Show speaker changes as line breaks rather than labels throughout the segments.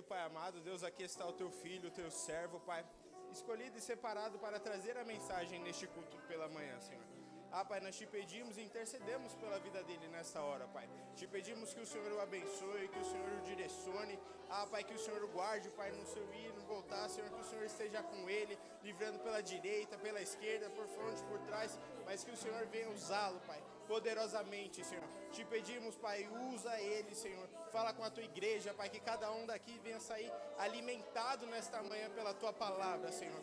Pai amado, Deus, aqui está o teu filho, o teu servo, Pai, escolhido e separado para trazer a mensagem neste culto pela manhã, Senhor. Pai, nós te pedimos e intercedemos pela vida dele nesta hora, Pai. Te pedimos que o Senhor o abençoe, que o Senhor o direcione. Pai, que o Senhor o guarde, Pai, no seu ir, no voltar, Senhor, que o Senhor esteja com ele, livrando pela direita, pela esquerda, por frente, por trás, mas que o Senhor venha usá-lo, Pai, poderosamente, Senhor. Te pedimos, Pai, usa ele, Senhor. Fala com a tua igreja, Pai, que cada um daqui venha sair alimentado nesta manhã pela tua palavra, Senhor.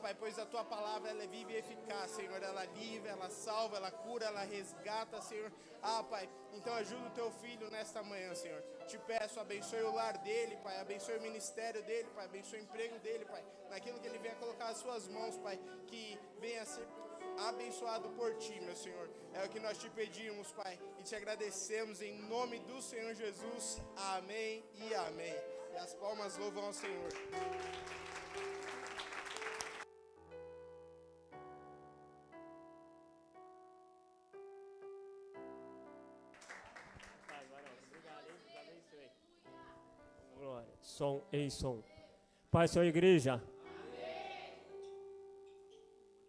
Pai, pois a tua palavra ela é viva e eficaz, Senhor. Ela livra, ela salva, ela cura, ela resgata, Senhor. Pai, então ajuda o teu filho nesta manhã, Senhor. Te peço, abençoe o lar dele, Pai. Abençoe o ministério dele, Pai. Abençoe o emprego dele, Pai. Naquilo que ele venha colocar as suas mãos, Pai. Que venha ser abençoado por ti, meu Senhor. É o que nós te pedimos, Pai, e te agradecemos em nome do Senhor Jesus. Amém e amém. E as palmas louvam ao Senhor.
Glória. Som, ei, som. Pai, Senhor, igreja.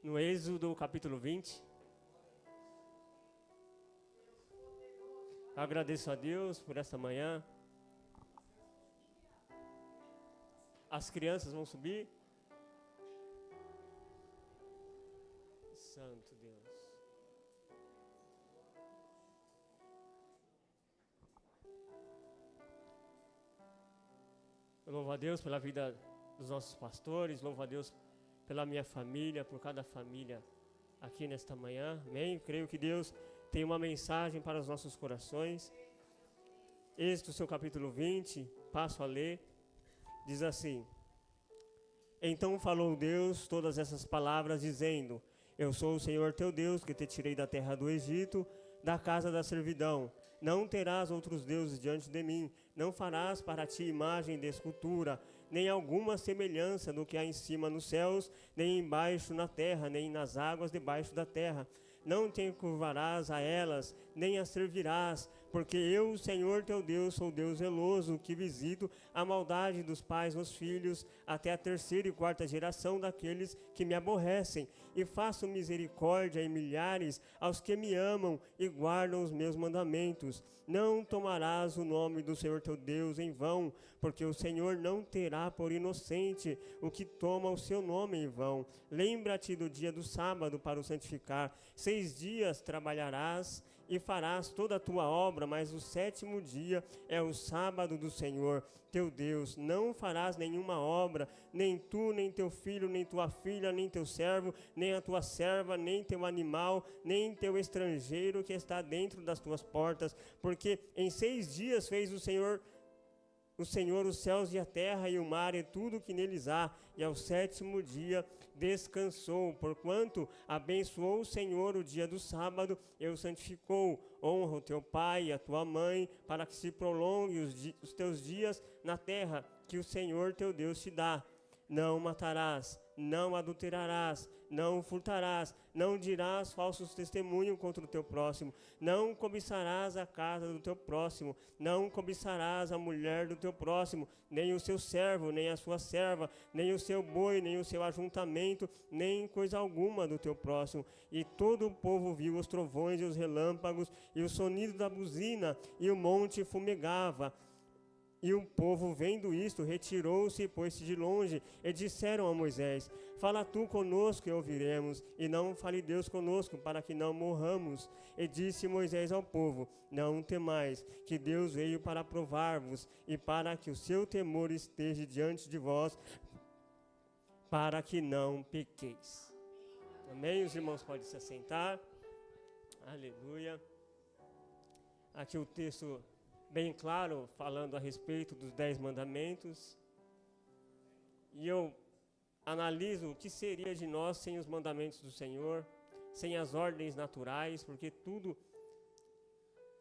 No Êxodo, capítulo 20. Agradeço a Deus por esta manhã. As crianças vão subir. Santo Deus. Eu louvo a Deus pela vida dos nossos pastores, louvo a Deus pela minha família, por cada família aqui nesta manhã. Amém? Creio que Deus tem uma mensagem para os nossos corações. Êxodo, seu capítulo 20, passo a ler, diz assim: Então falou Deus todas essas palavras, dizendo: Eu sou o Senhor teu Deus, que te tirei da terra do Egito, da casa da servidão. Não terás outros deuses diante de mim, não farás para ti imagem de escultura, nem alguma semelhança do que há em cima nos céus, nem embaixo na terra, nem nas águas debaixo da terra. Não te curvarás a elas, nem as servirás, porque eu, o Senhor teu Deus, sou Deus zeloso, que visito a maldade dos pais nos filhos, até a terceira e quarta geração daqueles que me aborrecem, e faço misericórdia em milhares aos que me amam e guardam os meus mandamentos. Não tomarás o nome do Senhor teu Deus em vão, porque o Senhor não terá por inocente o que toma o seu nome em vão. Lembra-te do dia do sábado para o santificar. 6 dias trabalharás e farás toda a tua obra, mas o 7º dia é o sábado do Senhor teu Deus. Não farás nenhuma obra, nem tu, nem teu filho, nem tua filha, nem teu servo, nem a tua serva, nem teu animal, nem teu estrangeiro que está dentro das tuas portas, porque em 6 dias fez o Senhor os céus e a terra e o mar e tudo que neles há, e ao 7º dia descansou. Porquanto abençoou o Senhor o dia do sábado e o santificou. Honra o teu pai e a tua mãe, para que se prolongue os teus dias na terra que o Senhor teu Deus te dá. Não matarás, não adulterarás, não furtarás, não dirás falsos testemunhos contra o teu próximo, não cobiçarás a casa do teu próximo, não cobiçarás a mulher do teu próximo, nem o seu servo, nem a sua serva, nem o seu boi, nem o seu ajuntamento, nem coisa alguma do teu próximo. E todo o povo viu os trovões e os relâmpagos e o sonido da buzina, e o monte fumegava. E o povo, vendo isto, retirou-se e pôs-se de longe, e disseram a Moisés: Fala tu conosco e ouviremos, e não fale Deus conosco, para que não morramos. E disse Moisés ao povo: Não temais, que Deus veio para provar-vos, e para que o seu temor esteja diante de vós, para que não pequeis. Amém? Os irmãos podem se assentar. Aleluia. Aqui o texto bem claro, falando a respeito dos 10 mandamentos. E eu analiso o que seria de nós sem os mandamentos do Senhor, sem as ordens naturais, porque tudo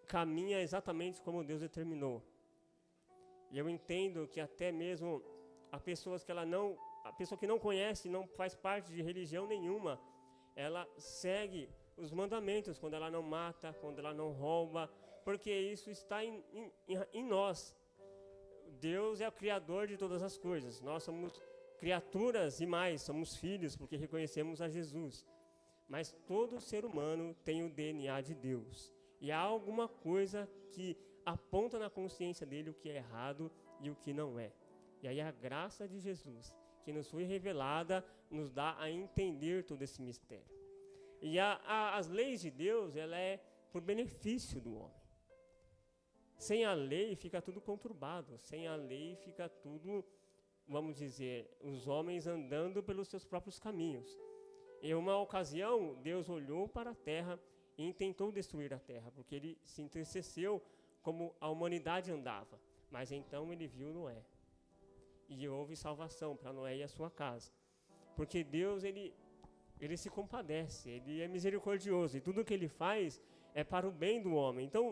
caminha exatamente como Deus determinou. E eu entendo que até mesmo a pessoa que não conhece, não faz parte de religião nenhuma, ela segue os mandamentos quando ela não mata, quando ela não rouba, porque isso está em nós. Deus é o Criador de todas as coisas. Nós somos criaturas e mais, somos filhos porque reconhecemos a Jesus. Mas todo ser humano tem o DNA de Deus. E há alguma coisa que aponta na consciência dele o que é errado e o que não é. E aí a graça de Jesus, que nos foi revelada, nos dá a entender todo esse mistério. E as leis de Deus, ela é por benefício do homem. Sem a lei fica tudo conturbado. Sem a lei fica tudo, vamos dizer, os homens andando pelos seus próprios caminhos. Em uma ocasião, Deus olhou para a terra e intentou destruir a terra, porque ele se entristeceu como a humanidade andava. Mas então ele viu Noé. E houve salvação para Noé e a sua casa. Porque Deus, ele se compadece, ele é misericordioso. E tudo que ele faz é para o bem do homem. Então,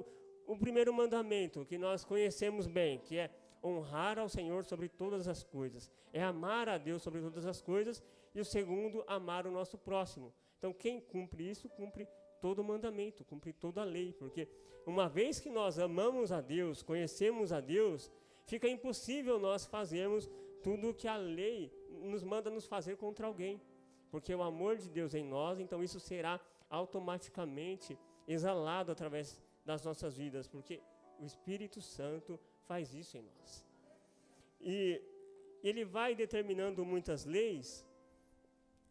o primeiro mandamento que nós conhecemos bem, que é honrar ao Senhor sobre todas as coisas, é amar a Deus sobre todas as coisas. E o segundo, amar o nosso próximo. Então, quem cumpre isso, cumpre todo o mandamento, cumpre toda a lei. Porque uma vez que nós amamos a Deus, conhecemos a Deus, fica impossível nós fazermos tudo o que a lei nos manda nos fazer contra alguém. Porque o amor de Deus em nós, então isso será automaticamente exalado através das nossas vidas. Porque o Espírito Santo faz isso em nós. E ele vai determinando muitas leis.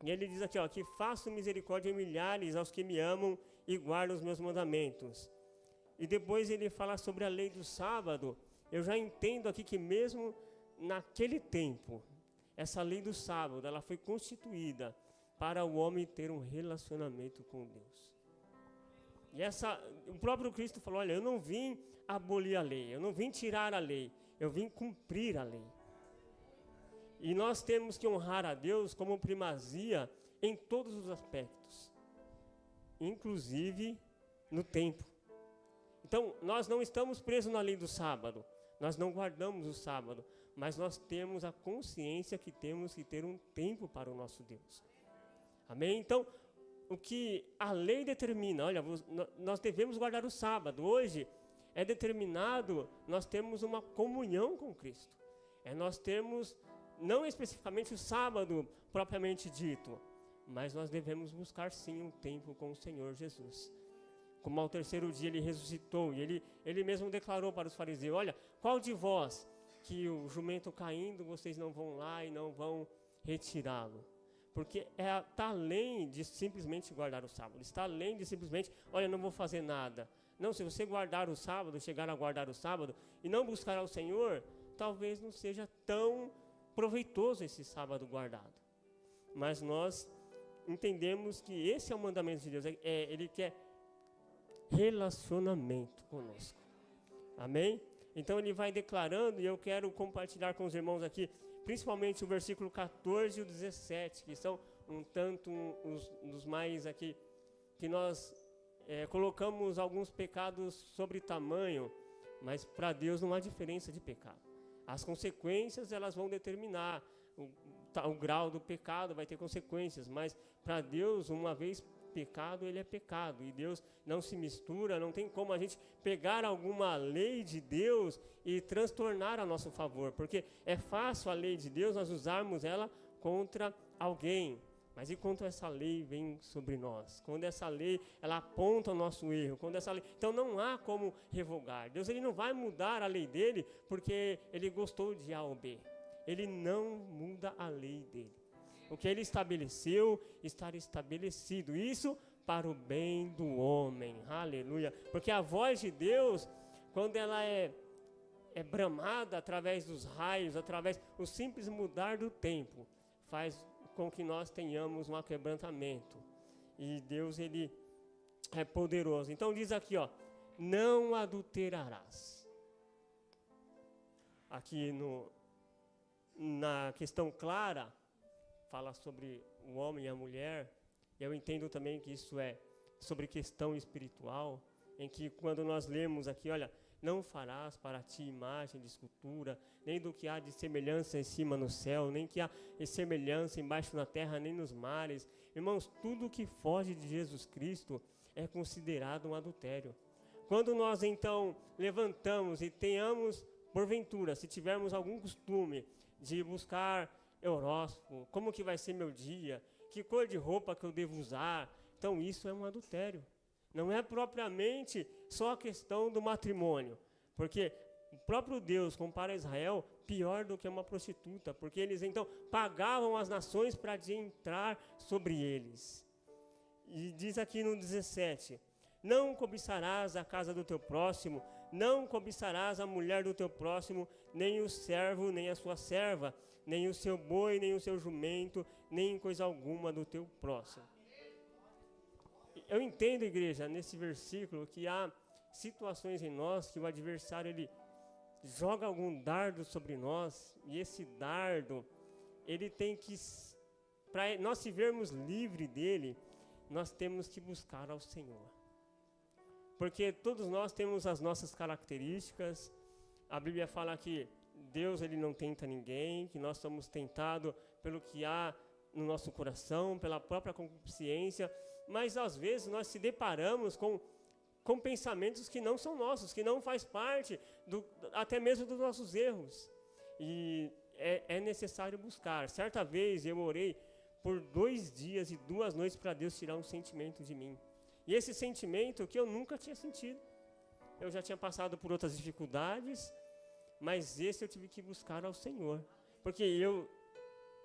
E ele diz aqui, ó, que faço misericórdia em milhares aos que me amam e guardam os meus mandamentos. E depois ele fala sobre a lei do sábado. Eu já entendo aqui que mesmo naquele tempo, essa lei do sábado, ela foi constituída para o homem ter um relacionamento com Deus. E o próprio Cristo falou, olha, eu não vim abolir a lei, eu não vim tirar a lei, eu vim cumprir a lei. E nós temos que honrar a Deus como primazia em todos os aspectos, inclusive no tempo. Então, nós não estamos presos na lei do sábado, nós não guardamos o sábado, mas nós temos a consciência que temos que ter um tempo para o nosso Deus. Amém? Então, o que a lei determina, olha, nós devemos guardar o sábado. Hoje é determinado, nós temos uma comunhão com Cristo. Nós temos, não especificamente o sábado propriamente dito, mas nós devemos buscar sim um tempo com o Senhor Jesus. Como ao terceiro dia ele ressuscitou, e ele mesmo declarou para os fariseus, olha, qual de vós que o jumento caindo, vocês não vão lá e não vão retirá-lo? Porque está além de simplesmente guardar o sábado, está além de simplesmente, olha, não vou fazer nada. Não, se você guardar o sábado, chegar a guardar o sábado e não buscar ao Senhor, talvez não seja tão proveitoso esse sábado guardado. Mas nós entendemos que esse é o mandamento de Deus, ele quer relacionamento conosco. Amém? Então ele vai declarando, e eu quero compartilhar com os irmãos aqui, principalmente o versículo 14 e o 17, que são um tanto os mais aqui, que nós colocamos alguns pecados sobre tamanho, mas para Deus não há diferença de pecado. As consequências, elas vão determinar, o grau do pecado vai ter consequências, mas para Deus, uma vez pecado, ele é pecado, e Deus não se mistura, não tem como a gente pegar alguma lei de Deus e transtornar a nosso favor, porque é fácil a lei de Deus nós usarmos ela contra alguém, mas e quando essa lei vem sobre nós, quando essa lei ela aponta o nosso erro, quando essa lei, então não há como revogar. Deus ele não vai mudar a lei dele porque ele gostou de A ou B, ele não muda a lei dele. O que ele estabeleceu, está estabelecido. Isso para o bem do homem. Aleluia. Porque a voz de Deus, quando ela é bramada através dos raios, através do simples mudar do tempo, faz com que nós tenhamos um aquebrantamento. E Deus, ele é poderoso. Então diz aqui, ó, não adulterarás. Aqui na questão clara, fala sobre o homem e a mulher. Eu entendo também que isso é sobre questão espiritual, em que quando nós lemos aqui, olha, não farás para ti imagem de escultura, nem do que há de semelhança em cima no céu, nem que há de semelhança embaixo na terra, nem nos mares. Irmãos, tudo que foge de Jesus Cristo é considerado um adultério. Quando nós então levantamos e tenhamos porventura, se tivermos algum costume de buscar horóscopo, como que vai ser meu dia, que cor de roupa que eu devo usar, então isso é um adultério. Não é propriamente só a questão do matrimônio, porque o próprio Deus compara Israel pior do que uma prostituta, porque eles então pagavam as nações para entrar sobre eles. E diz aqui no 17, não cobiçarás a casa do teu próximo, não cobiçarás a mulher do teu próximo, nem o servo, nem a sua serva, nem o seu boi, nem o seu jumento, nem coisa alguma do teu próximo. Eu entendo, igreja, nesse versículo, que há situações em nós que o adversário, ele joga algum dardo sobre nós, e esse dardo, ele tem que, para nós se vermos livre dele, nós temos que buscar ao Senhor. Porque todos nós temos as nossas características. A Bíblia fala que Deus, ele não tenta ninguém, que nós somos tentados pelo que há no nosso coração, pela própria concupiscência, mas às vezes nós se deparamos com pensamentos que não são nossos, que não faz parte até mesmo dos nossos erros. E é necessário buscar. Certa vez eu orei por 2 dias e 2 noites para Deus tirar um sentimento de mim. E esse sentimento que eu nunca tinha sentido. Eu já tinha passado por outras dificuldades, mas esse eu tive que buscar ao Senhor. Porque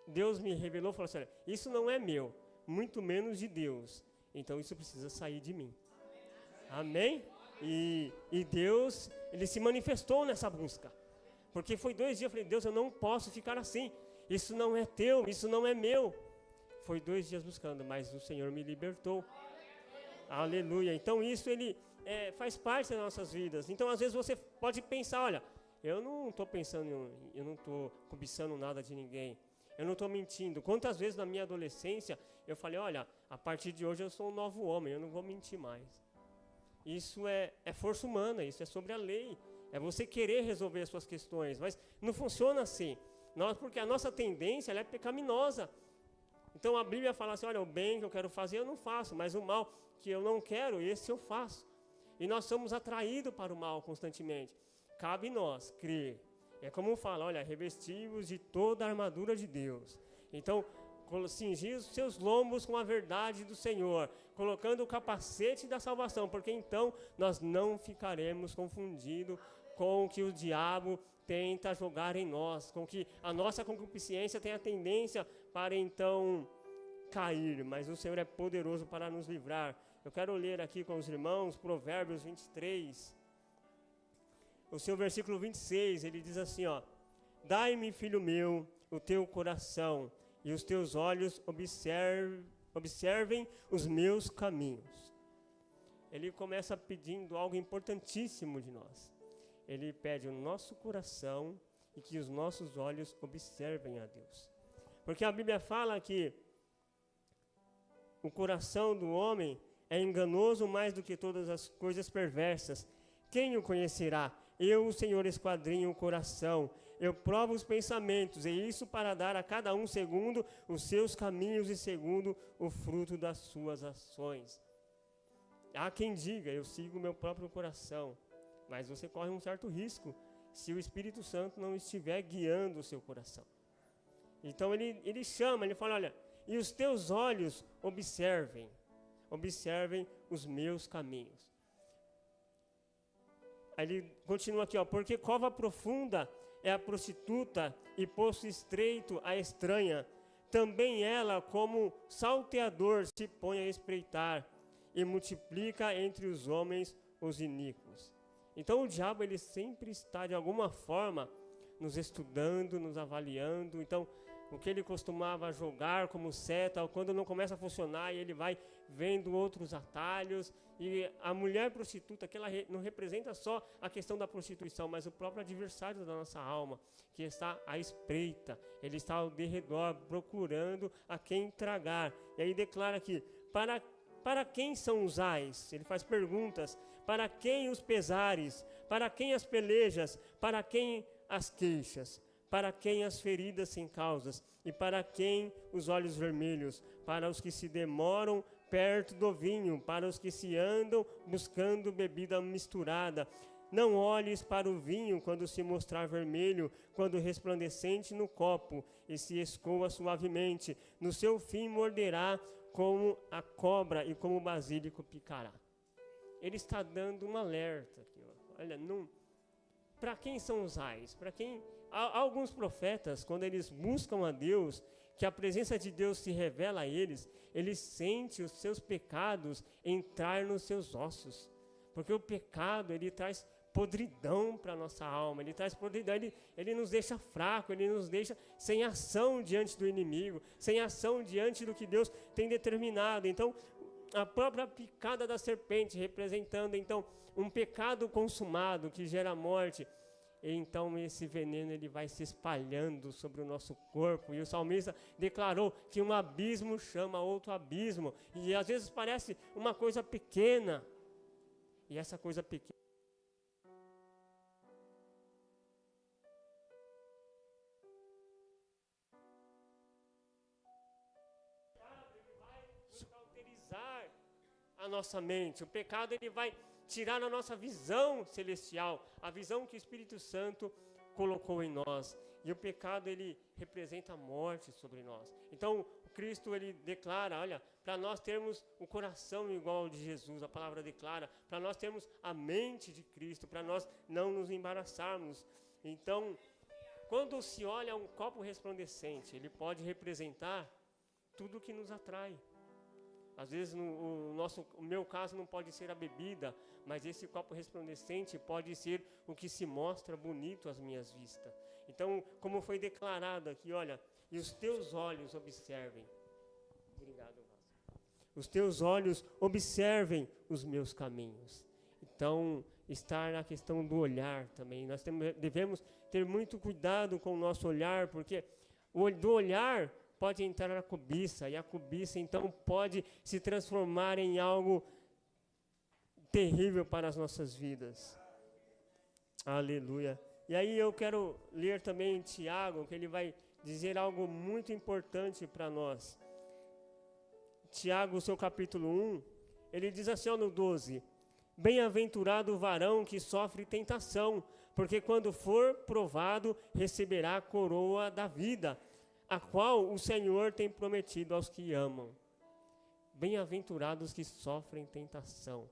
Deus me revelou e falou assim, olha, isso não é meu, muito menos de Deus. Então isso precisa sair de mim. Amém? E Deus, ele se manifestou nessa busca. Porque foi 2 dias, eu falei, Deus, eu não posso ficar assim. Isso não é teu, isso não é meu. Foi 2 dias buscando, mas o Senhor me libertou. Aleluia. Então isso, ele faz parte das nossas vidas. Então às vezes você pode pensar, olha, eu não estou pensando, eu não estou cobiçando nada de ninguém. Eu não estou mentindo. Quantas vezes na minha adolescência eu falei, olha, a partir de hoje eu sou um novo homem, eu não vou mentir mais. Isso é força humana, isso é sobre a lei. É você querer resolver as suas questões, mas não funciona assim. Porque a nossa tendência, ela é pecaminosa. Então a Bíblia fala assim, olha, o bem que eu quero fazer eu não faço, mas o mal que eu não quero, esse eu faço. E nós somos atraídos para o mal constantemente. Cabe nós crer. É como fala, olha, revestivos de toda a armadura de Deus. Então, cingir os seus lombos com a verdade do Senhor, colocando o capacete da salvação, porque então nós não ficaremos confundidos com o que o diabo tenta jogar em nós, com que a nossa concupiscência tem a tendência para então cair, mas o Senhor é poderoso para nos livrar. Eu quero ler aqui com os irmãos Provérbios 23, o seu versículo 26, ele diz assim, ó, dai-me, filho meu, o teu coração, e os teus olhos observem os meus caminhos. Ele começa pedindo algo importantíssimo de nós. Ele pede o nosso coração e que os nossos olhos observem a Deus. Porque a Bíblia fala que o coração do homem é enganoso mais do que todas as coisas perversas. Quem o conhecerá? Eu, o Senhor, esquadrinho o coração. Eu provo os pensamentos, e isso para dar a cada um segundo os seus caminhos e segundo o fruto das suas ações. Há quem diga, eu sigo o meu próprio coração, mas você corre um certo risco se o Espírito Santo não estiver guiando o seu coração. Então ele chama, ele fala, olha, e os teus olhos observem os meus caminhos. Aí ele continua aqui, ó, porque cova profunda é a prostituta e poço estreito a estranha. Também ela, como salteador, se põe a espreitar e multiplica entre os homens os iníquos. Então o diabo, ele sempre está de alguma forma nos estudando, nos avaliando. Então o que ele costumava jogar como seta, quando não começa a funcionar, e ele vai vendo outros atalhos. E a mulher prostituta, que ela não representa só a questão da prostituição, mas o próprio adversário da nossa alma, que está à espreita, ele está ao derredor, procurando a quem tragar. E aí declara aqui, para quem são os ais? Ele faz perguntas, para quem os pesares? Para quem as pelejas? Para quem as queixas? Para quem as feridas sem causas? E para quem os olhos vermelhos? Para os que se demoram perto do vinho, para os que se andam buscando bebida misturada. Não olhes para o vinho quando se mostrar vermelho, quando resplandecente no copo, e se escoa suavemente. No seu fim morderá como a cobra e como o basílico picará. Ele está dando um alerta aqui. Olha, para quem são os ais? Para quem? Há alguns profetas, quando eles buscam a Deus, que a presença de Deus se revela a eles sentem os seus pecados entrar nos seus ossos. Porque o pecado, ele traz podridão para a nossa alma, ele traz podridão, ele nos deixa fraco, ele nos deixa sem ação diante do inimigo, sem ação diante do que Deus tem determinado. Então, a própria picada da serpente, representando, então, um pecado consumado que gera morte. Então esse veneno ele vai se espalhando sobre o nosso corpo. E o salmista declarou que um abismo chama outro abismo. E às vezes parece uma coisa pequena. E essa coisa pequena vai cauterizar a nossa mente. O pecado ele vai tirar a nossa visão celestial, a visão que o Espírito Santo colocou em nós. E o pecado, ele representa a morte sobre nós. Então, Cristo, ele declara, olha, para nós termos o coração igual ao de Jesus, a palavra declara, para nós termos a mente de Cristo, para nós não nos embaraçarmos. Então, quando se olha um copo resplandecente, ele pode representar tudo o que nos atrai. Às vezes, o meu caso não pode ser a bebida, mas esse copo resplandecente pode ser o que se mostra bonito às minhas vistas. Então, como foi declarado aqui, olha, e os teus olhos observem. Obrigado, Vasco. Os teus olhos observem os meus caminhos. Então, estar na questão do olhar também. Nós devemos ter muito cuidado com o nosso olhar, porque do olhar pode entrar a cobiça, e a cobiça então pode se transformar em algo terrível para as nossas vidas. Aleluia. E aí eu quero ler também Tiago, que ele vai dizer algo muito importante para nós. Tiago, seu capítulo 1, ele diz assim, no 12: Bem-aventurado o varão que sofre tentação, porque quando for provado, receberá a coroa da vida, a qual o Senhor tem prometido aos que amam. Bem-aventurados que sofrem tentação.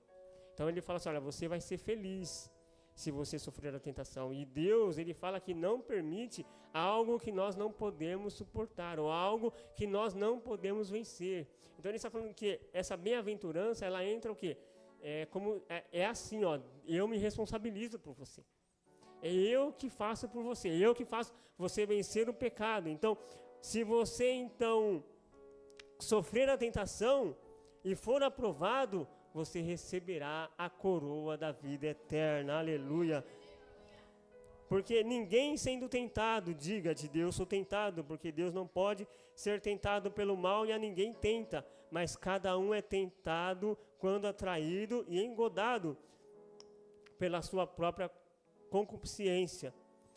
Então ele fala assim, olha, você vai ser feliz se você sofrer a tentação. E Deus, ele fala que não permite algo que nós não podemos suportar, ou algo que nós não podemos vencer. Então ele está falando que essa bem-aventurança, ela entra o quê? É assim, ó, eu me responsabilizo por você. É eu que faço por você, eu que faço você vencer o pecado. Então, se você então sofrer a tentação e for aprovado, você receberá a coroa da vida eterna. Aleluia. Porque ninguém sendo tentado, diga de Deus sou tentado, porque Deus não pode ser tentado pelo mal e a ninguém tenta, mas cada um é tentado quando atraído e engodado pela sua própria concupiscência.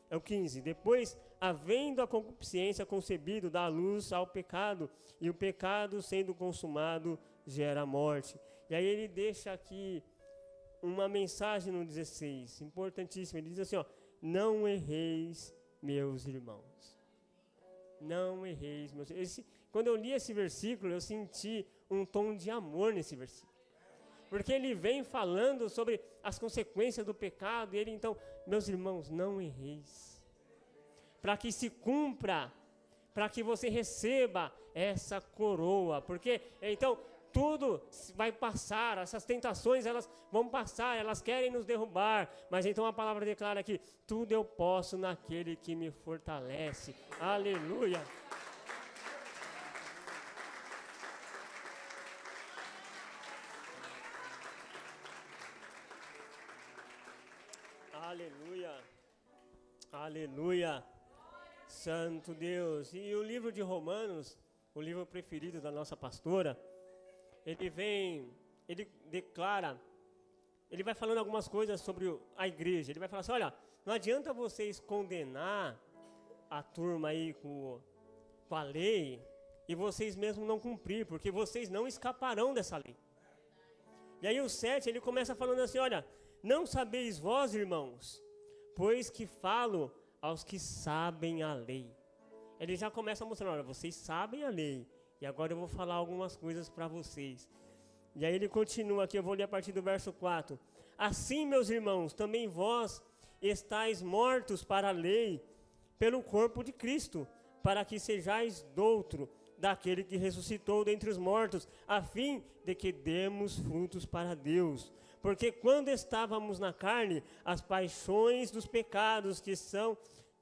É o 15. Depois, havendo a concupiscência concebido, dá luz ao pecado, e o pecado, sendo consumado, gera morte. E aí ele deixa aqui uma mensagem no 16, importantíssima. Ele diz assim, ó, não erreis, meus irmãos. Não erreis, meus irmãos. Quando eu li esse versículo, eu senti um tom de amor nesse versículo. Porque ele vem falando sobre as consequências do pecado, e ele então, meus irmãos, não erreis. Para que se cumpra, para que você receba essa coroa. Porque, então, tudo vai passar, essas tentações, elas vão passar, elas querem nos derrubar. Mas então a palavra declara aqui, tudo eu posso naquele que me fortalece. Aleluia. Aleluia, aleluia, Santo Deus. E o livro de Romanos, o livro preferido da nossa pastora, ele declara, ele vai falando algumas coisas sobre a igreja. Ele vai falar assim, olha, não adianta vocês condenar a turma aí com a lei e vocês mesmos não cumprir, porque vocês não escaparão dessa lei. E aí o 7, ele começa falando assim, olha, Não sabeis vós, irmãos, pois que falo aos que sabem a lei. Ele já começa mostrando, olha, vocês sabem a lei, e agora eu vou falar algumas coisas para vocês. E aí ele continua aqui, eu vou ler a partir do verso 4. Assim, meus irmãos, também vós estáis mortos para a lei, pelo corpo de Cristo, para que sejais doutro daquele que ressuscitou dentre os mortos, a fim de que demos frutos para Deus. Porque quando estávamos na carne, as paixões dos pecados que são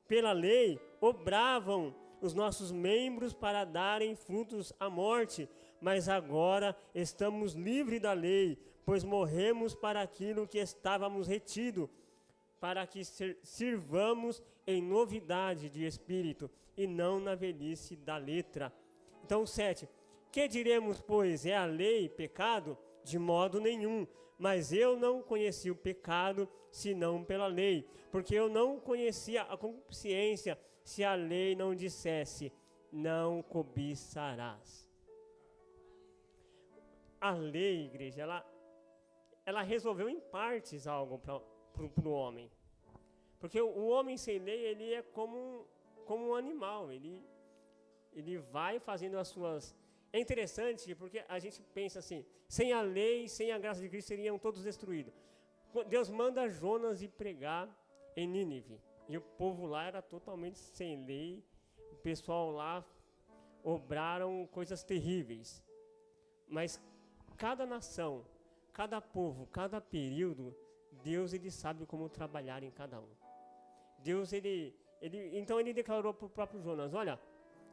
pela lei obravam os nossos membros para darem frutos à morte. Mas agora estamos livres da lei, pois morremos para aquilo que estávamos retido, para que sirvamos em novidade de espírito e não na velhice da letra. Então 7. Que diremos, pois, é a lei pecado? De modo nenhum. Mas eu não conheci o pecado, senão pela lei, porque eu não conhecia a concupiscência, se a lei não dissesse, não cobiçarás. A lei, igreja, ela resolveu em partes algo para o homem. Porque o homem sem lei, ele é como um animal, ele vai fazendo as suas... É interessante porque a gente pensa assim, sem a lei, sem a graça de Cristo, seriam todos destruídos. Deus manda Jonas ir pregar em Nínive, e o povo lá era totalmente sem lei, o pessoal lá obraram coisas terríveis. Mas cada nação, cada povo, cada período, Deus ele sabe como trabalhar em cada um. Deus então ele declarou para o próprio Jonas, olha,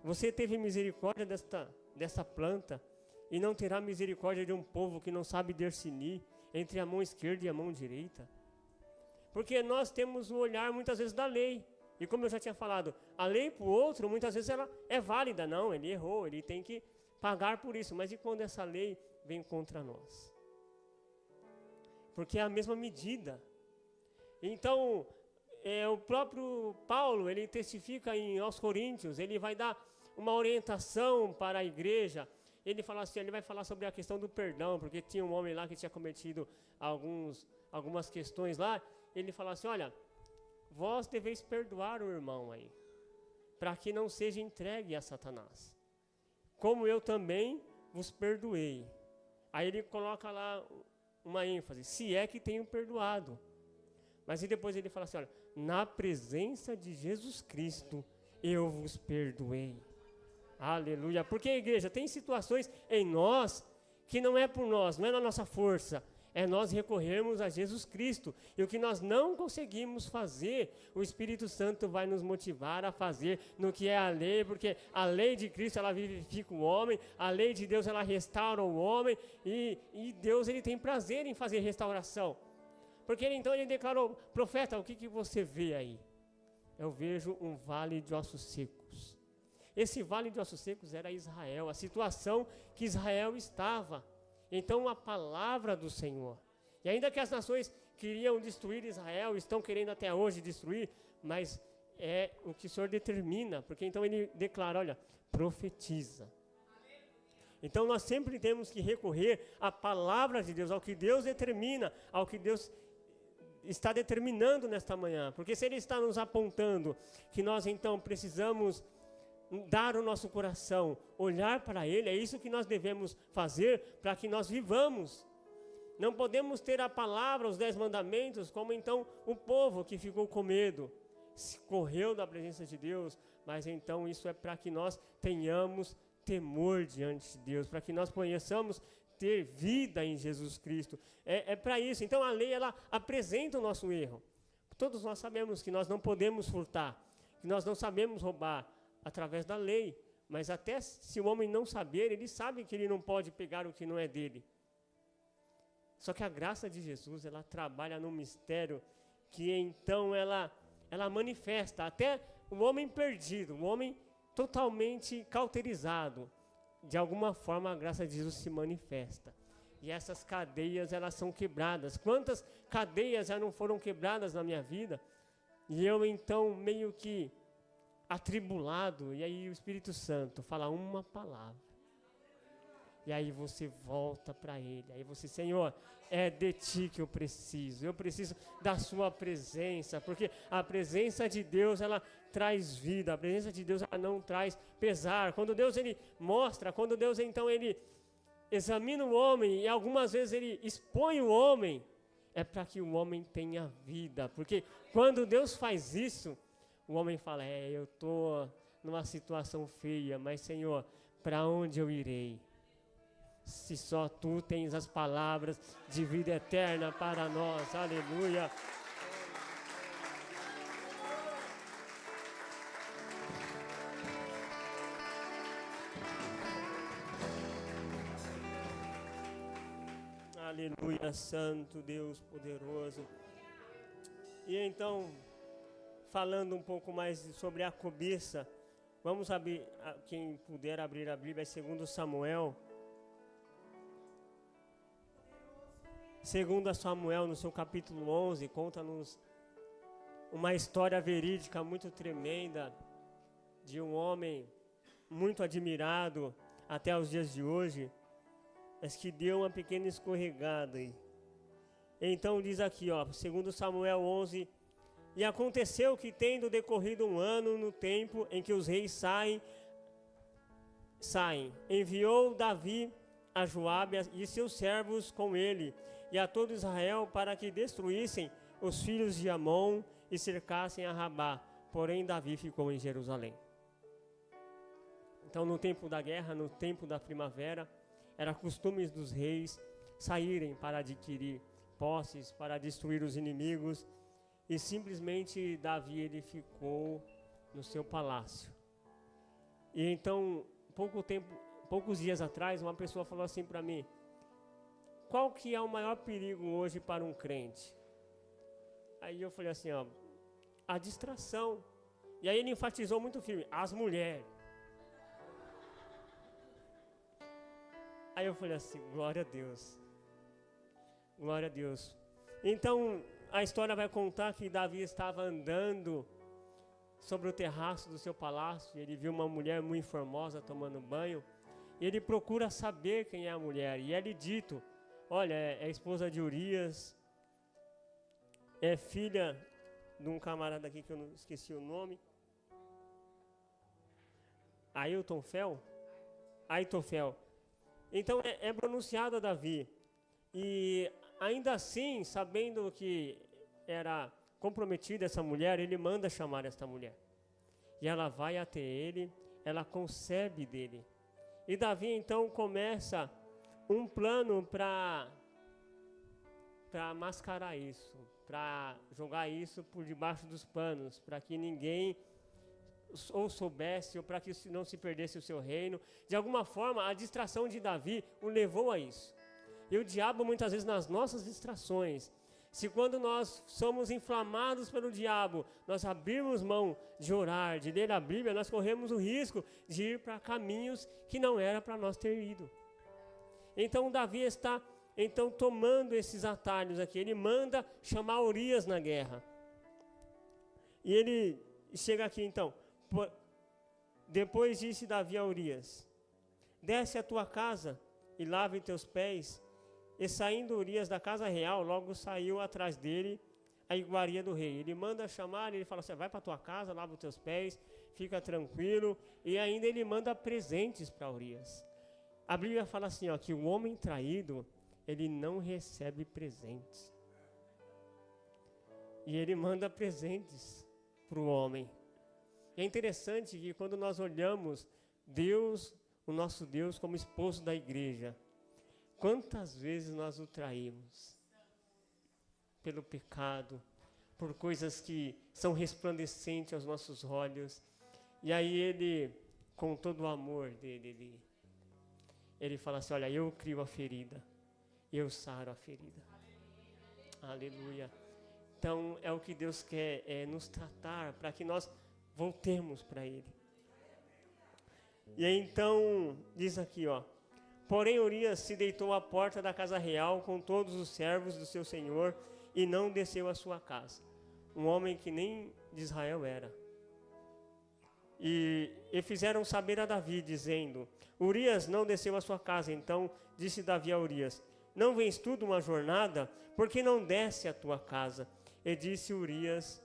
você teve misericórdia dessa planta e não terá misericórdia de um povo que não sabe discernir entre a mão esquerda e a mão direita. Porque nós temos o olhar muitas vezes da lei. E como eu já tinha falado, a lei para o outro muitas vezes ela é válida. Não, ele errou, ele tem que pagar por isso. Mas e quando essa lei vem contra nós? Porque é a mesma medida. Então, o próprio Paulo, ele testifica aos Coríntios, ele vai dar uma orientação para a igreja. Ele fala assim, ele vai falar sobre a questão do perdão, porque tinha um homem lá que tinha cometido algumas questões lá. Ele fala assim, olha, vós deveis perdoar o irmão aí, para que não seja entregue a Satanás, como eu também vos perdoei. Aí ele coloca lá uma ênfase, se é que tenho perdoado. Mas e depois ele fala assim, olha, na presença de Jesus Cristo eu vos perdoei. Aleluia. Porque, igreja, tem situações em nós que não é por nós, não é na nossa força, é nós recorrermos a Jesus Cristo. E o que nós não conseguimos fazer, o Espírito Santo vai nos motivar a fazer no que é a lei, porque a lei de Cristo, ela vivifica o homem, a lei de Deus, ela restaura o homem, e Deus, ele tem prazer em fazer restauração. Porque então ele declarou, profeta, o que você vê aí? Eu vejo um vale de ossos secos. Esse vale de ossos secos era Israel, a situação que Israel estava. Então a palavra do Senhor, e ainda que as nações queriam destruir Israel, estão querendo até hoje destruir, mas é o que o Senhor determina, porque então ele declara, olha, profetiza. Então nós sempre temos que recorrer à palavra de Deus, ao que Deus determina, ao que Deus está determinando nesta manhã, porque se ele está nos apontando que nós então precisamos dar o nosso coração, olhar para ele, é isso que nós devemos fazer para que nós vivamos. Não podemos ter a palavra, os 10 mandamentos, como então o povo que ficou com medo, correu da presença de Deus, mas então isso é para que nós tenhamos temor diante de Deus, para que nós possamos ter vida em Jesus Cristo. É para isso. Então a lei, ela apresenta o nosso erro. Todos nós sabemos que nós não podemos furtar, que nós não sabemos roubar, através da lei, mas até se o homem não saber, ele sabe que ele não pode pegar o que não é dele. Só que a graça de Jesus, ela trabalha num mistério que então ela manifesta até o homem perdido, o homem totalmente cauterizado. De alguma forma a graça de Jesus se manifesta. E essas cadeias, elas são quebradas. Quantas cadeias já não foram quebradas na minha vida? E eu então meio que atribulado, e aí o Espírito Santo fala uma palavra. E aí você volta para Ele. Aí você, Senhor, é de Ti que eu preciso da Sua presença, porque a presença de Deus, ela traz vida, a presença de Deus, ela não traz pesar. Quando Deus, Ele mostra, quando Deus, então, Ele examina o homem, e algumas vezes Ele expõe o homem, é para que o homem tenha vida, porque quando Deus faz isso, o homem fala, eu estou numa situação feia, mas Senhor, para onde eu irei? Se só Tu tens as palavras de vida eterna para nós, aleluia. Aleluia, Santo Deus poderoso. E então, falando um pouco mais sobre a cobiça, vamos abrir, quem puder abrir a Bíblia, é 2 Samuel. 2 Samuel, no seu capítulo 11, conta-nos uma história verídica muito tremenda de um homem muito admirado até os dias de hoje, mas que deu uma pequena escorregada aí. Então diz aqui, 2 Samuel 11, e aconteceu que, tendo decorrido um ano no tempo em que os reis saem, enviou Davi a Joabe e seus servos com ele, e a todo Israel, para que destruíssem os filhos de Amon e cercassem a Rabá. Porém Davi ficou em Jerusalém. Então, no tempo da guerra, no tempo da primavera, era costume dos reis saírem para adquirir posses, para destruir os inimigos, e simplesmente Davi, ele ficou no seu palácio. E então, poucos dias atrás, uma pessoa falou assim para mim, qual que é o maior perigo hoje para um crente? Aí eu falei assim, a distração. E aí ele enfatizou muito firme, as mulheres. Aí eu falei assim, glória a Deus. Glória a Deus. Então, a história vai contar que Davi estava andando sobre o terraço do seu palácio, e ele viu uma mulher muito formosa tomando banho, e ele procura saber quem é a mulher, e é-lhe dito, olha, é esposa de Urias, é filha de um camarada aqui que eu não esqueci o nome, Aitofel. Então é pronunciado a Davi, e ainda assim, sabendo que era comprometida essa mulher, ele manda chamar esta mulher. E ela vai até ele, ela concebe dele. E Davi então começa um plano para mascarar isso, para jogar isso por debaixo dos panos, para que ninguém ou soubesse, ou para que não se perdesse o seu reino. De alguma forma, a distração de Davi o levou a isso. E o diabo, muitas vezes, nas nossas distrações, se quando nós somos inflamados pelo diabo, nós abrirmos mão de orar, de ler a Bíblia, nós corremos o risco de ir para caminhos que não era para nós ter ido. Então Davi está tomando esses atalhos aqui. Ele manda chamar Urias na guerra. E ele chega aqui então. Depois disse Davi a Urias, desce à tua casa e lave teus pés. E saindo Urias da casa real, logo saiu atrás dele a iguaria do rei. Ele manda chamar, ele fala assim, vai para tua casa, lava os teus pés, fica tranquilo. E ainda ele manda presentes para Urias. A Bíblia fala assim, que o homem traído, ele não recebe presentes. E ele manda presentes para o homem. E é interessante que quando nós olhamos Deus, o nosso Deus, como esposo da igreja, quantas vezes nós o traímos? Pelo pecado, por coisas que são resplandecentes aos nossos olhos. E aí ele, com todo o amor dele, ele fala assim, olha, eu crio a ferida, eu saro a ferida. Aleluia. Então é o que Deus quer, nos tratar, para que nós voltemos para Ele. E aí então, diz aqui, porém Urias se deitou à porta da casa real com todos os servos do seu senhor e não desceu à sua casa. Um homem que nem de Israel era. E fizeram saber a Davi, dizendo: Urias não desceu à sua casa. Então disse Davi a Urias: Não vens tu de uma jornada? Por que não desce à tua casa? E disse Urias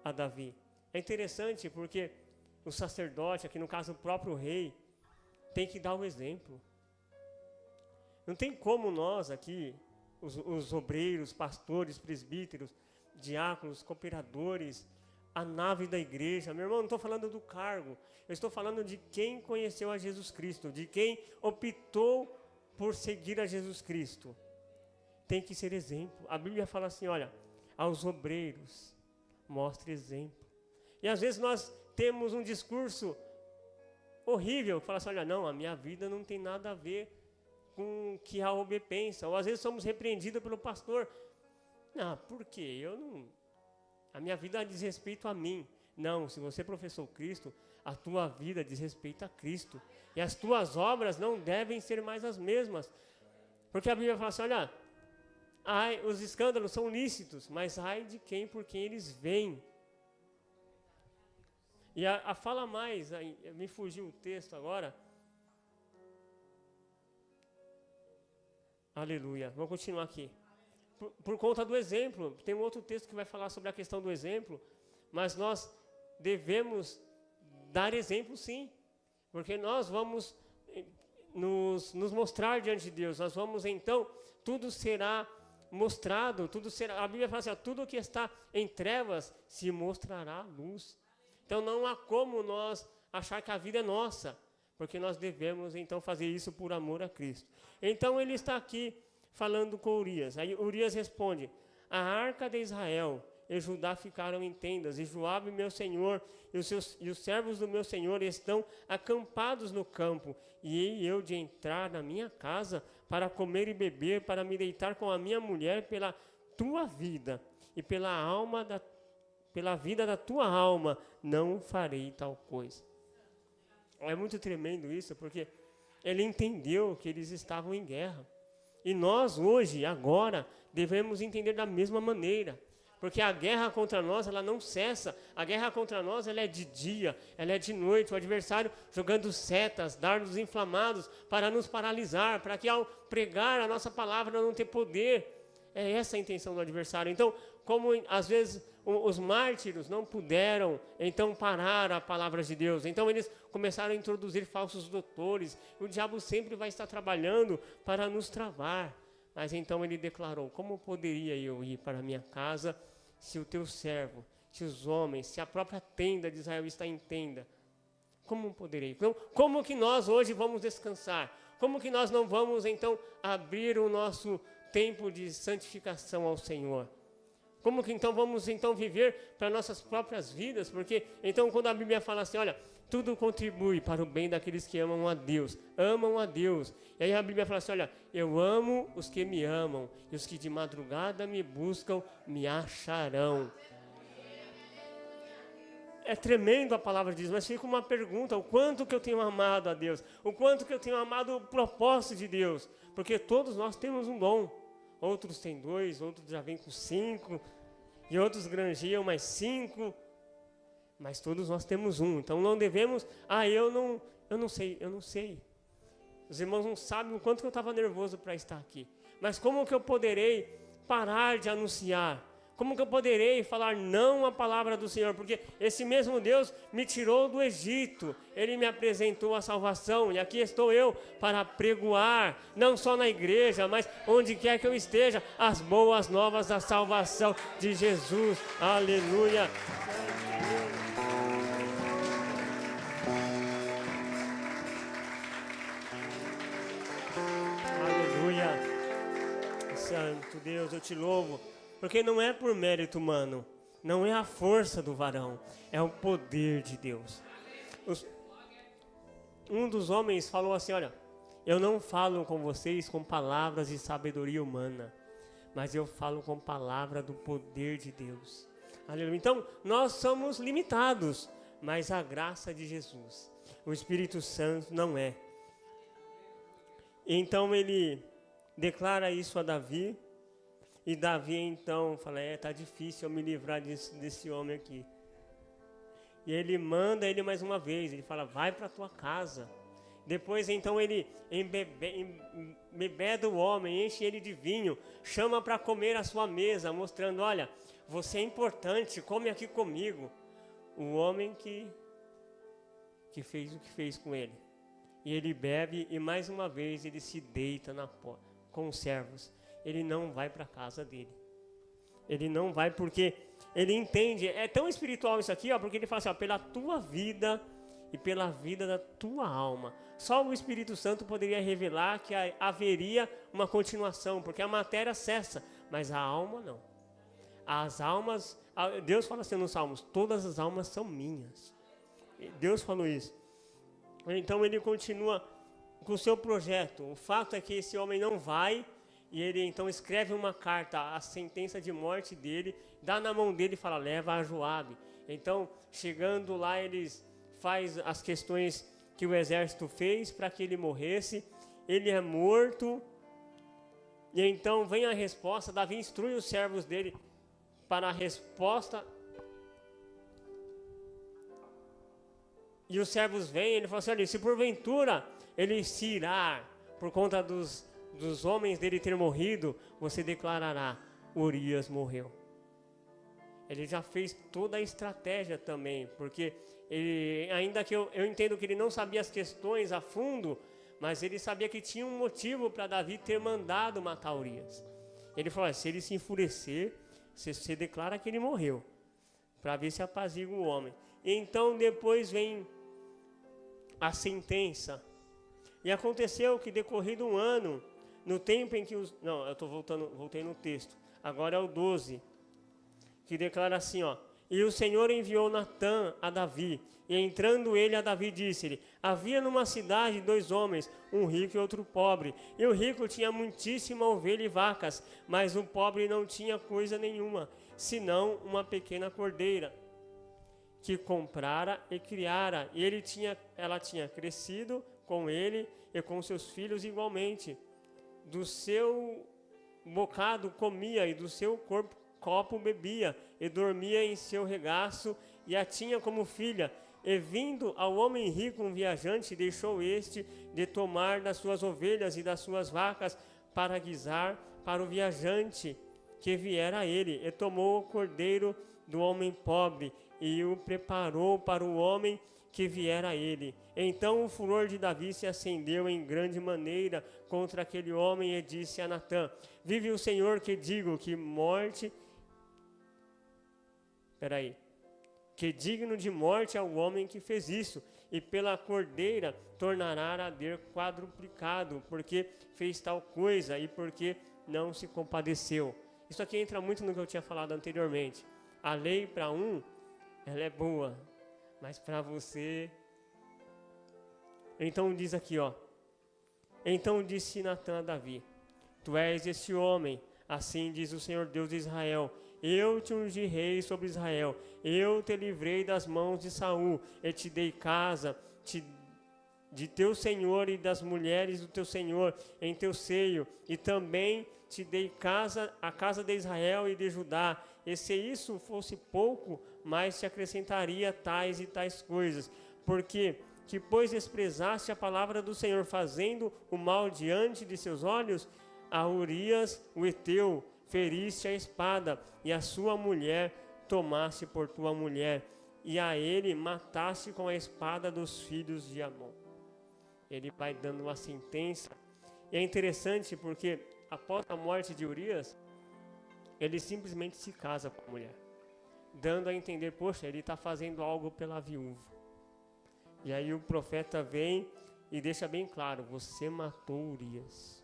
a Davi. É interessante porque o sacerdote, aqui no caso o próprio rei, tem que dar o exemplo. Não tem como nós aqui, os obreiros, pastores, presbíteros, diáconos, cooperadores, a nave da igreja. Meu irmão, não estou falando do cargo. Eu estou falando de quem conheceu a Jesus Cristo, de quem optou por seguir a Jesus Cristo. Tem que ser exemplo. A Bíblia fala assim, olha, aos obreiros, mostre exemplo. E às vezes nós temos um discurso horrível, que fala assim, olha, não, a minha vida não tem nada a ver com o que a OB pensa. Ou às vezes somos repreendidos pelo pastor. Não, por quê? A minha vida diz respeito a mim. Não, se você professou Cristo, a tua vida diz respeito a Cristo. E as tuas obras não devem ser mais as mesmas. Porque a Bíblia fala assim, olha, ai, os escândalos são lícitos, mas ai de quem por quem eles vêm. E a fala mais, me fugiu o texto agora. Aleluia, vou continuar aqui. Por conta do exemplo, tem um outro texto que vai falar sobre a questão do exemplo, mas nós devemos dar exemplo sim, porque nós vamos nos mostrar diante de Deus, nós vamos então, tudo será mostrado, tudo será, a Bíblia fala assim, tudo que está em trevas se mostrará luz. Então não há como nós achar que a vida é nossa, porque nós devemos então fazer isso por amor a Cristo. Então ele está aqui falando com Urias. Aí Urias responde: a arca de Israel e Judá ficaram em tendas, e Joabe, meu senhor, e os servos do meu senhor estão acampados no campo, e hei eu de entrar na minha casa para comer e beber, para me deitar com a minha mulher pela tua vida e pela vida da tua alma, não farei tal coisa. É muito tremendo isso, porque ele entendeu que eles estavam em guerra. E nós hoje, agora, devemos entender da mesma maneira. Porque a guerra contra nós, ela não cessa. A guerra contra nós, ela é de dia, ela é de noite. O adversário jogando setas, dardos inflamados para nos paralisar, para que ao pregar a nossa palavra não ter poder. É essa a intenção do adversário. Então, como às vezes os mártires não puderam então parar a palavra de Deus, então eles começaram a introduzir falsos doutores. O diabo sempre vai estar trabalhando para nos travar. Mas então ele declarou: como poderia eu ir para a minha casa se o teu servo, se os homens, se a própria tenda de Israel está em tenda? Como poderei? Então, como que nós hoje vamos descansar? Como que nós não vamos então abrir o nosso tempo de santificação ao Senhor? Como que então vamos então viver para nossas próprias vidas? Porque então quando a Bíblia fala assim, olha, tudo contribui para o bem daqueles que amam a Deus. E aí a Bíblia fala assim, olha, eu amo os que me amam, e os que de madrugada me buscam, me acharão. É tremendo a palavra de Deus, mas fica uma pergunta: o quanto que eu tenho amado a Deus? O quanto que eu tenho amado o propósito de Deus? Porque todos nós temos um dom. Outros têm 2, outros já vêm com 5, e outros granjeiam mais 5, mas todos nós temos um. Então não devemos, eu não sei. Os irmãos não sabem o quanto que eu estava nervoso para estar aqui. Mas como que eu poderei parar de anunciar? Como que eu poderei falar não à palavra do Senhor? Porque esse mesmo Deus me tirou do Egito. Ele me apresentou a salvação. E aqui estou eu para pregoar, não só na igreja, mas onde quer que eu esteja, as boas novas da salvação de Jesus. Aleluia. Aleluia. Santo Deus, eu te louvo. Porque não é por mérito humano, não é a força do varão, é o poder de Deus. Um dos homens falou assim, olha, eu não falo com vocês com palavras de sabedoria humana, mas eu falo com palavra do poder de Deus. Aleluia. Então, nós somos limitados, mas a graça de Jesus, o Espírito Santo não é. Então ele declara isso a Davi. E Davi então fala, tá difícil eu me livrar desse homem aqui. E ele manda ele mais uma vez, ele fala, vai para a tua casa. Depois então ele embebeda o homem, enche ele de vinho, chama para comer à sua mesa, mostrando, olha, você é importante, come aqui comigo. O homem que fez o que fez com ele. E ele bebe e mais uma vez ele se deita na porta com os servos. Ele não vai para a casa dele. Ele não vai porque ele entende, é tão espiritual isso aqui, ó, porque ele fala assim, ó, pela tua vida e pela vida da tua alma. Só o Espírito Santo poderia revelar que haveria uma continuação, porque a matéria cessa, mas a alma não. As almas, Deus fala assim nos Salmos, todas as almas são minhas. Deus falou isso. Então ele continua com o seu projeto. O fato é que esse homem não vai, e ele então escreve uma carta, a sentença de morte dele, dá na mão dele e fala, leva a Joabe. Então, chegando lá, eles faz as questões que o exército fez para que ele morresse. Ele é morto. E então vem a resposta. Davi instrui os servos dele para a resposta. E os servos vêm, ele fala assim, olha, se porventura ele se irá por conta dos homens dele ter morrido, você declarará, Urias morreu. Ele já fez toda a estratégia também, porque ele, ainda que eu entendo que ele não sabia as questões a fundo, mas ele sabia que tinha um motivo para Davi ter mandado matar Urias. Ele falou, se ele se enfurecer, você declara que ele morreu, para ver se apazigua o homem. E então depois vem a sentença. E aconteceu que decorrido um ano, no tempo em que os... Não, eu voltei no texto. Agora é o 12, que declara assim, ó. E o Senhor enviou Natã a Davi, e entrando ele a Davi disse-lhe, havia numa cidade 2 homens, um rico e outro pobre. E o rico tinha muitíssima ovelha e vacas, mas o pobre não tinha coisa nenhuma, senão uma pequena cordeira, que comprara e criara. E ela tinha crescido com ele e com seus filhos igualmente. Do seu bocado comia e do seu copo bebia, e dormia em seu regaço, e a tinha como filha. E vindo ao homem rico um viajante, deixou este de tomar das suas ovelhas e das suas vacas para guisar para o viajante que viera a ele, e tomou o cordeiro do homem pobre e o preparou para o homem que viera a ele. Então o furor de Davi se acendeu em grande maneira contra aquele homem e disse a Natã, vive o Senhor que digo que que digno de morte é o homem que fez isso, e pela cordeira tornará a arder quadruplicado, porque fez tal coisa e porque não se compadeceu. Isso aqui entra muito no que eu tinha falado anteriormente. A lei para ela é boa, mas para você... Então diz aqui, ó. Então disse Natã a Davi, tu és esse homem, assim diz o Senhor Deus de Israel, eu te ungi rei sobre Israel, eu te livrei das mãos de Saul, e te dei casa de teu senhor e das mulheres do teu senhor em teu seio, e também te dei a casa de Israel e de Judá, e se isso fosse pouco, mais te acrescentaria tais e tais coisas, porque que pois desprezaste a palavra do Senhor, fazendo o mal diante de seus olhos, a Urias o heteu feriste a espada, e a sua mulher tomaste por tua mulher, e a ele mataste com a espada dos filhos de Amon. Ele vai dando uma sentença, e é interessante porque após a morte de Urias, ele simplesmente se casa com a mulher, dando a entender, poxa, ele está fazendo algo pela viúva. E aí o profeta vem e deixa bem claro, você matou Urias.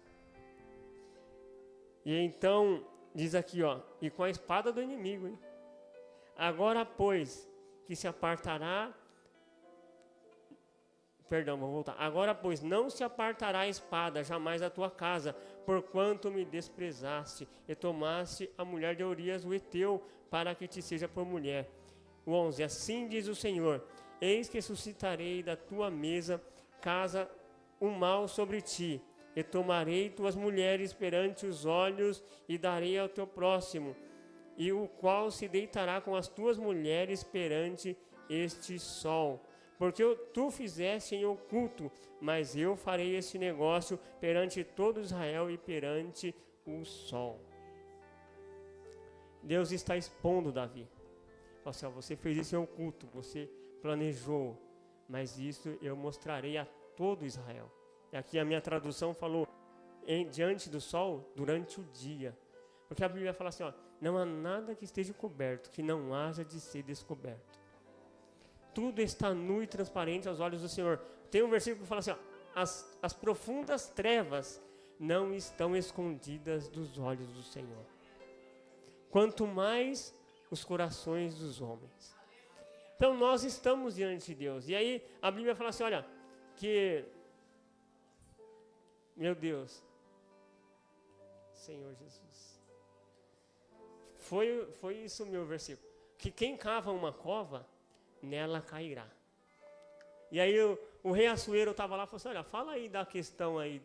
E então, diz aqui, ó, e com a espada do inimigo, hein? Agora, pois, que se apartará... Perdão, vou voltar. Agora, pois, não se apartará a espada jamais da tua casa, porquanto me desprezaste, e tomaste a mulher de Urias o heteu, para que te seja por mulher. O 11, assim diz o Senhor, eis que suscitarei da tua mesa casa o mal sobre ti, e tomarei tuas mulheres perante os olhos, e darei ao teu próximo, e o qual se deitará com as tuas mulheres perante este sol, porque tu fizeste em oculto, mas eu farei este negócio perante todo Israel e perante o sol. Deus está expondo Davi. Assim, você fez isso em oculto, você planejou, mas isso eu mostrarei a todo Israel. E aqui a minha tradução falou, diante do sol, durante o dia. Porque a Bíblia fala assim, ó, não há nada que esteja coberto, que não haja de ser descoberto. Tudo está nu e transparente aos olhos do Senhor. Tem um versículo que fala assim, ó, as profundas trevas não estão escondidas dos olhos do Senhor. Quanto mais os corações dos homens. Então nós estamos diante de Deus. E aí a Bíblia fala assim, olha, que, meu Deus, Senhor Jesus. Foi isso o meu versículo. Que quem cava uma cova, nela cairá. E aí o rei Assuero estava lá e falou assim, olha, fala aí da questão aí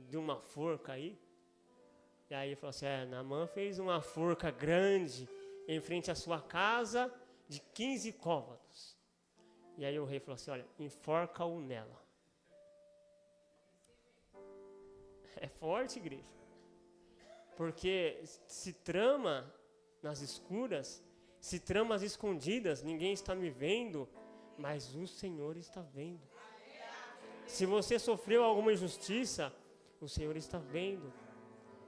de uma forca aí. E aí ele falou assim, Naamã fez uma forca grande em frente à sua casa de 15 côvados. E aí o rei falou assim, olha, enforca-o nela. É forte, igreja. Porque se trama nas escuras, se tramas escondidas, ninguém está me vendo, mas o Senhor está vendo. Se você sofreu alguma injustiça, o Senhor está vendo.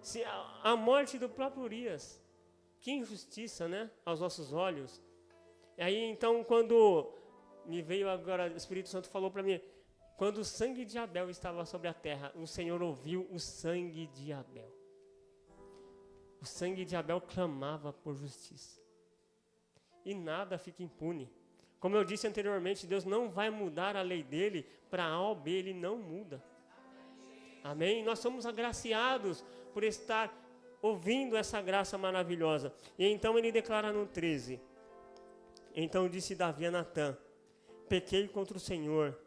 Se a morte do próprio Urias, que injustiça, né? Aos nossos olhos. E aí então quando me veio agora, o Espírito Santo falou para mim, quando o sangue de Abel estava sobre a terra, o Senhor ouviu o sangue de Abel. O sangue de Abel clamava por justiça. E nada fica impune. Como eu disse anteriormente, Deus não vai mudar a lei dele para A ou B, ele não muda. Amém? Nós somos agraciados por estar ouvindo essa graça maravilhosa. E então ele declara no 13. Então disse Davi a Natã, pequei contra o Senhor.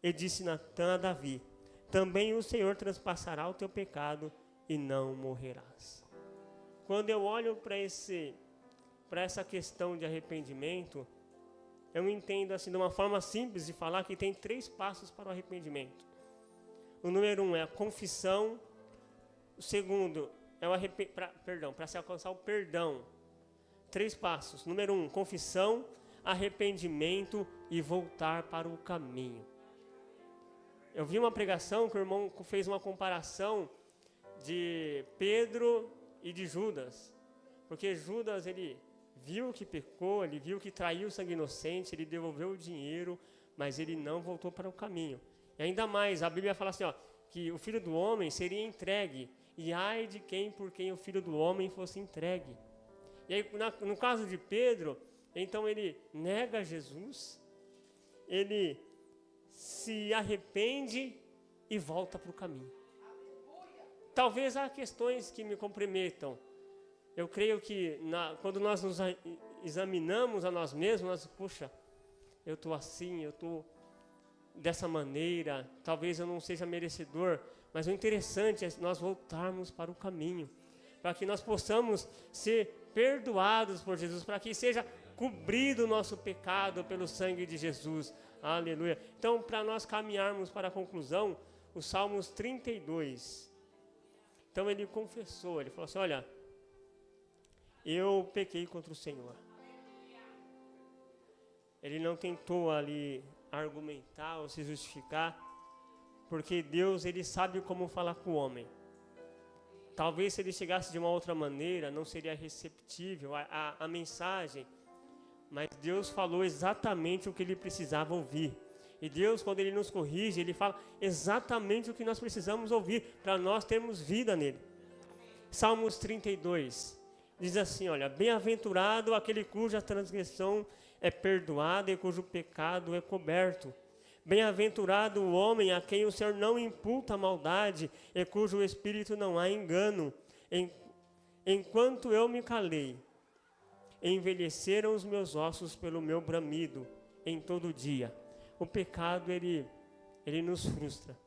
E disse Natã a Davi, também o Senhor transpassará o teu pecado e não morrerás. Quando eu olho para essa questão de arrependimento, eu entendo assim de uma forma simples de falar que tem 3 passos para o arrependimento. O número 1 é a confissão. O segundo é o para se alcançar o perdão. 3 passos. Número 1, confissão, arrependimento e voltar para o caminho. Eu vi uma pregação que o irmão fez uma comparação de Pedro e de Judas. Porque Judas, ele viu que pecou, ele viu que traiu o sangue inocente, ele devolveu o dinheiro, mas ele não voltou para o caminho. E ainda mais, a Bíblia fala assim, ó, que o Filho do Homem seria entregue, e ai de quem por quem o Filho do Homem fosse entregue. E aí, no caso de Pedro, então ele nega Jesus, ele se arrepende e volta para o caminho. Talvez há questões que me comprometam. Eu creio que quando nós nos examinamos a nós mesmos, puxa, eu estou assim, eu estou dessa maneira, talvez eu não seja merecedor, mas o interessante é nós voltarmos para o caminho, para que nós possamos ser perdoados por Jesus, para que seja cobrido o nosso pecado pelo sangue de Jesus. Aleluia. Então, para nós caminharmos para a conclusão, o Salmos 32. Então ele confessou, ele falou assim, olha, eu pequei contra o Senhor. Ele não tentou ali argumentar ou se justificar, porque Deus, ele sabe como falar com o homem. Talvez se ele chegasse de uma outra maneira, não seria receptível a mensagem, mas Deus falou exatamente o que ele precisava ouvir. E Deus, quando ele nos corrige, ele fala exatamente o que nós precisamos ouvir, para nós termos vida nele. Salmos 32, diz assim, olha, bem-aventurado aquele cuja transgressão é perdoada e cujo pecado é coberto. Bem-aventurado o homem a quem o Senhor não imputa maldade e cujo espírito não há engano. Enquanto eu me calei, envelheceram os meus ossos pelo meu bramido em todo dia. O pecado, ele nos frustra.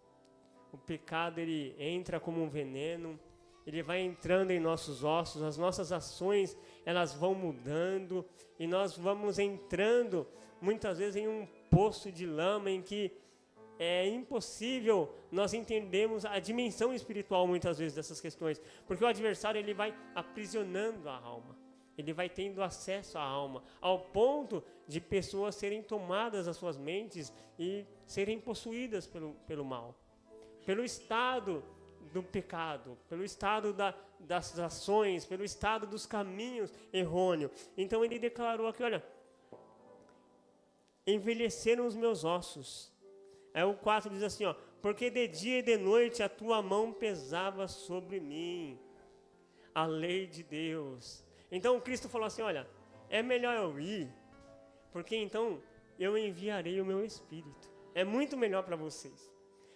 O pecado, ele entra como um veneno ele vai entrando em nossos ossos, as nossas ações, elas vão mudando, e nós vamos entrando, muitas vezes, em um poço de lama em que é impossível nós entendermos a dimensão espiritual, muitas vezes, dessas questões, porque o adversário, ele vai aprisionando a alma, ele vai tendo acesso à alma, ao ponto de pessoas serem tomadas as suas mentes e serem possuídas pelo mal, pelo estado do pecado, pelo estado das ações, pelo estado dos caminhos errôneos. Então ele declarou aqui, olha, envelheceram os meus ossos. Aí o 4 diz assim, ó, porque de dia e de noite a tua mão pesava sobre mim, a lei de Deus. Então Cristo falou assim, olha, é melhor eu ir, porque então eu enviarei o meu Espírito. É muito melhor para vocês,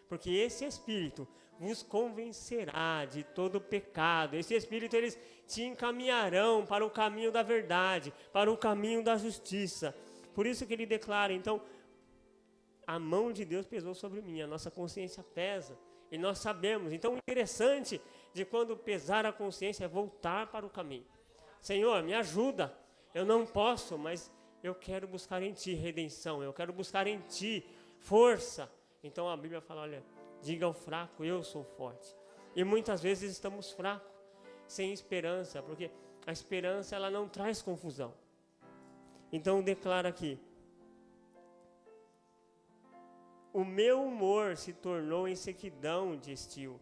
porque esse Espírito vos convencerá de todo pecado. Esse Espírito, eles te encaminharão para o caminho da verdade, para o caminho da justiça. Por isso que ele declara, então, a mão de Deus pesou sobre mim, a nossa consciência pesa, e nós sabemos. Então, o interessante de quando pesar a consciência é voltar para o caminho. Senhor, me ajuda, eu não posso, mas eu quero buscar em Ti redenção, eu quero buscar em Ti força. Então a Bíblia fala, olha, diga ao fraco, eu sou forte. E muitas vezes estamos fracos, sem esperança, porque a esperança, ela não traz confusão. Então declara aqui, o meu humor se tornou em sequidão de estio.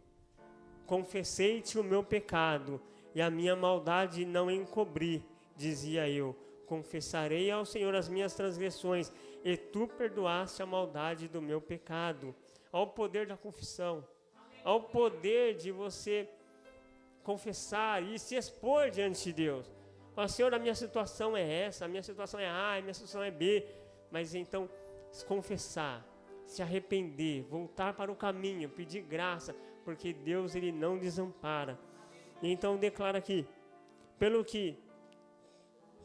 Confessei-te o meu pecado, e a minha maldade não encobri, dizia eu. Confessarei ao Senhor as minhas transgressões, e tu perdoaste a maldade do meu pecado. Ao poder da confissão, ao poder de você confessar e se expor diante de Deus. Fala, Senhor, a minha situação é essa, a minha situação é A, a minha situação é B. Mas então, confessar, se arrepender, voltar para o caminho, pedir graça, porque Deus, ele não desampara. E então declara aqui, pelo que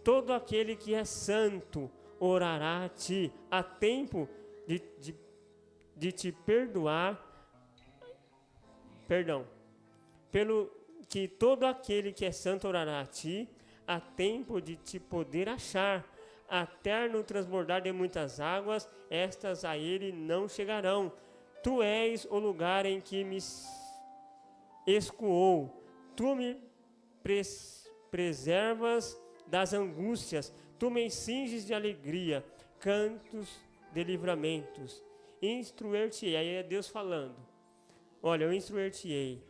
todo aquele que é santo orará a ti, a tempo de te perdoar, pelo que todo aquele que é santo orará a ti, a tempo de te poder achar, até no transbordar de muitas águas, estas a ele não chegarão. Tu és o lugar em que me escoou, tu me preservas das angústias, tu me cinges de alegria, cantos de livramentos. Instruir-te-ei, aí é Deus falando, olha, eu instruir-te-ei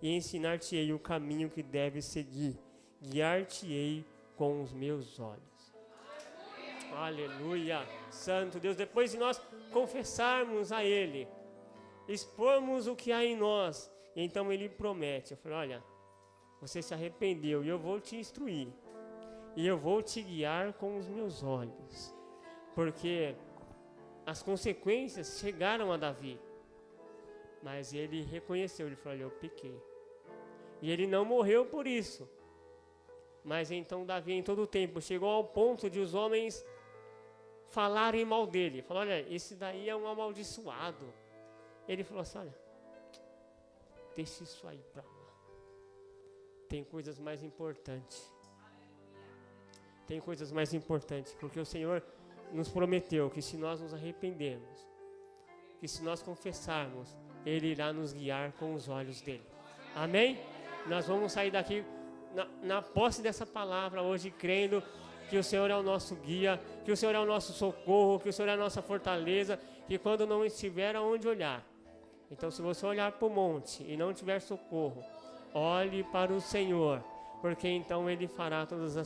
e ensinar-te-ei o caminho que deves seguir, guiar-te-ei com os meus olhos. Aleluia, Santo Deus. Depois de nós confessarmos a Ele, expormos o que há em nós, então Ele promete, eu falei, olha, você se arrependeu e eu vou te instruir, e eu vou te guiar com os meus olhos, porque as consequências chegaram a Davi, mas ele reconheceu, ele falou, olha, eu pequei, e ele não morreu por isso. Mas então Davi, em todo o tempo, chegou ao ponto de os homens falarem mal dele. Falou, olha, esse daí é um amaldiçoado. Ele falou assim, olha, deixa isso aí pra lá. Tem coisas mais importantes. Tem coisas mais importantes, porque o Senhor nos prometeu que se nós nos arrependermos, que se nós confessarmos, Ele irá nos guiar com os olhos dele. Amém? Nós vamos sair daqui na posse dessa palavra hoje, crendo que o Senhor é o nosso guia, que o Senhor é o nosso socorro, que o Senhor é a nossa fortaleza, que quando não estiver aonde olhar, então se você olhar para o monte e não tiver socorro, olhe para o Senhor, porque então Ele fará todas as